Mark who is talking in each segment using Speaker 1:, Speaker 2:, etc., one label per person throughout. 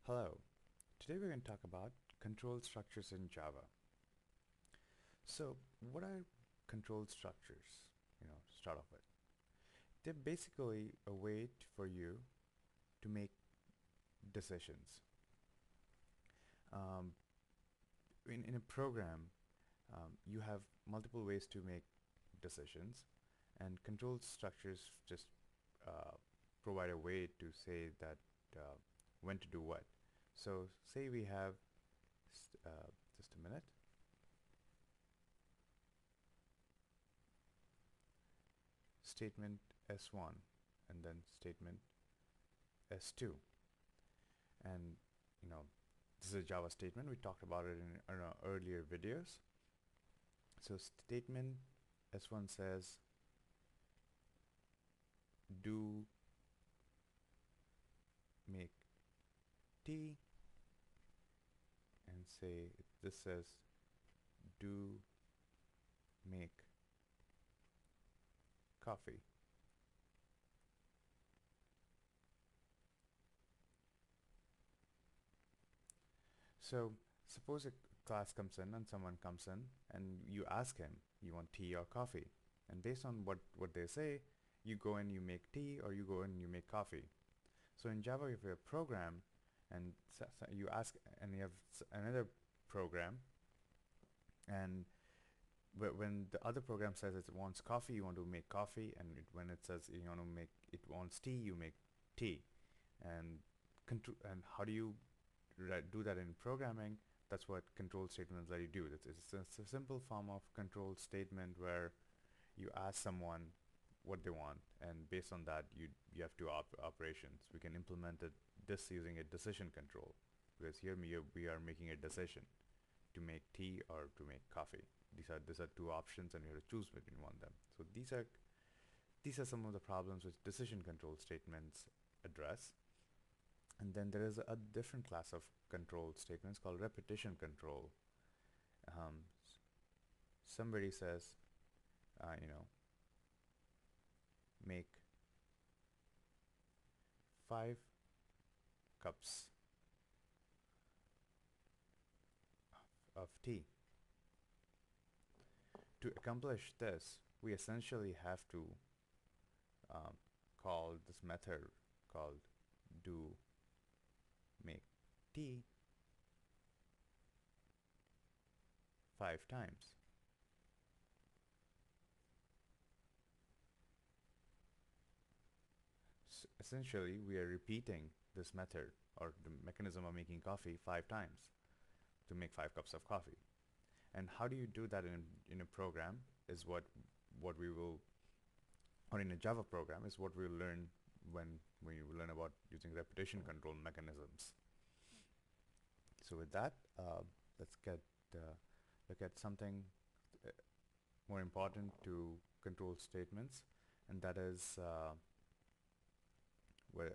Speaker 1: Hello. Today we're going to talk about control structures in Java. So, what are control structures? Start off with. They're basically a way for you to make decisions. Um, in a program, you have multiple ways to make decisions, and control structures just uh, provide a way to say that uh, when to do what. So, say we have just a minute. Statement S1 and then statement S2, and you know this is a Java statement. We talked about it in our earlier videos. So statement S1 says do make tea, and say this says do make coffee. So suppose a class comes in and someone comes in and you ask him, you want tea or coffee? And based on what they say, you go and you make tea or you go and you make coffee. So in Java, if you have a program and you ask, and you have another program, and when the other program says it wants coffee, you want to make coffee, and when it says you want to make it wants tea, you make tea. And how do you do that in programming? That's what control statements let you do. It's a simple form of control statement where you ask someone what they want, and based on that you have two operations. We can implement this using a decision control, because here we are making a decision to make tea or to make coffee. These are two options, and you have to choose between one of them. So these are some of the problems which decision control statements address. And then there is a different class of control statements called repetition control. Somebody says, make 5 cups of tea. To accomplish this, we essentially have to call this method called do make tea 5 times. Essentially, we are repeating this method or the mechanism of making coffee 5 times to make 5 cups of coffee. And how do you do that in a program is what we will, or in a Java program is what we'll learn when we learn about using repetition control mechanisms. So with that, let's look at something uh, more important to control statements, and that is where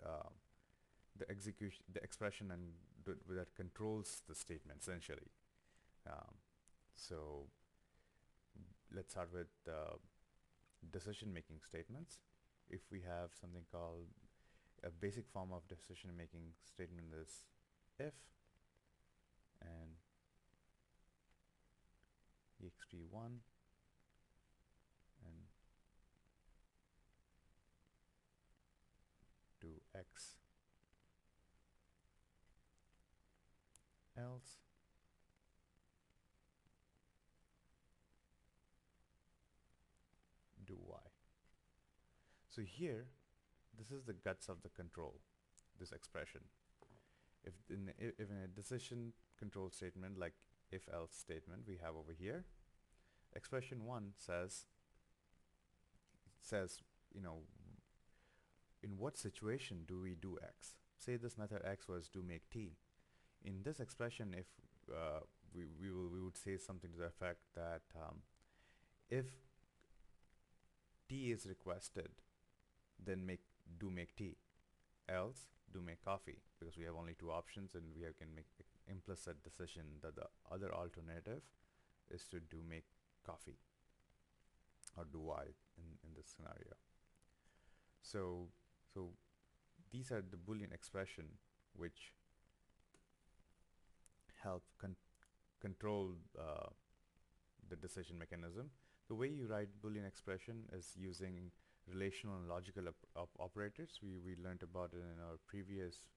Speaker 1: the expression and that controls the statement essentially. Um, so let's start with decision-making statements. If we have something called a basic form of decision-making statement is if and ext1 and do x else do y. So here, this is the guts of the control, this expression. If in a decision control statement like if else statement we have over here, expression 1 says in what situation do we do x? Say this method x was do make tea. In this expression, if we would say something to the effect that if tea is requested, then do make tea, else do make coffee, because we have only two options and we can make implicit decision that the other alternative is to do make coffee or do y in this scenario. So these are the Boolean expression which help control the decision mechanism. The way you write Boolean expression is using relational and logical operators. We learned about it in our previous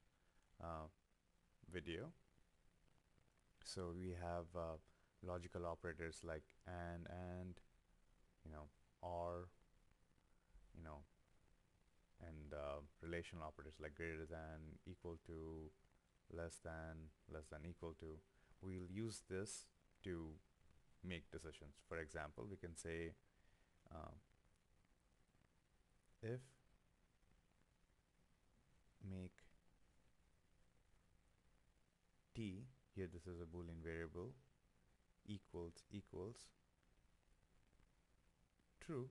Speaker 1: uh, video. So we have logical operators like and, you know, or, you know, and relational operators like greater than, equal to, less than equal to. We'll use this to make decisions. For example, we can say um, if make t, here this is a Boolean variable, equals true,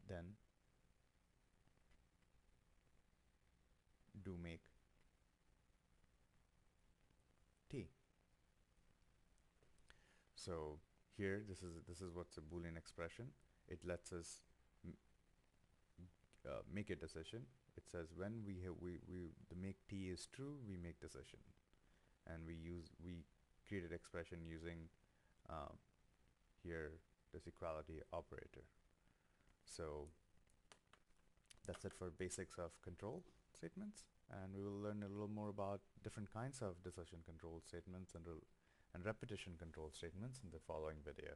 Speaker 1: then do make t. So here this is what's a Boolean expression. It lets us make a decision. It says when the make t is true, we make decision, and we created expression using here this equality operator. So that's it for basics of control statements, and we will learn a little more about different kinds of decision control statements and repetition control statements in the following video.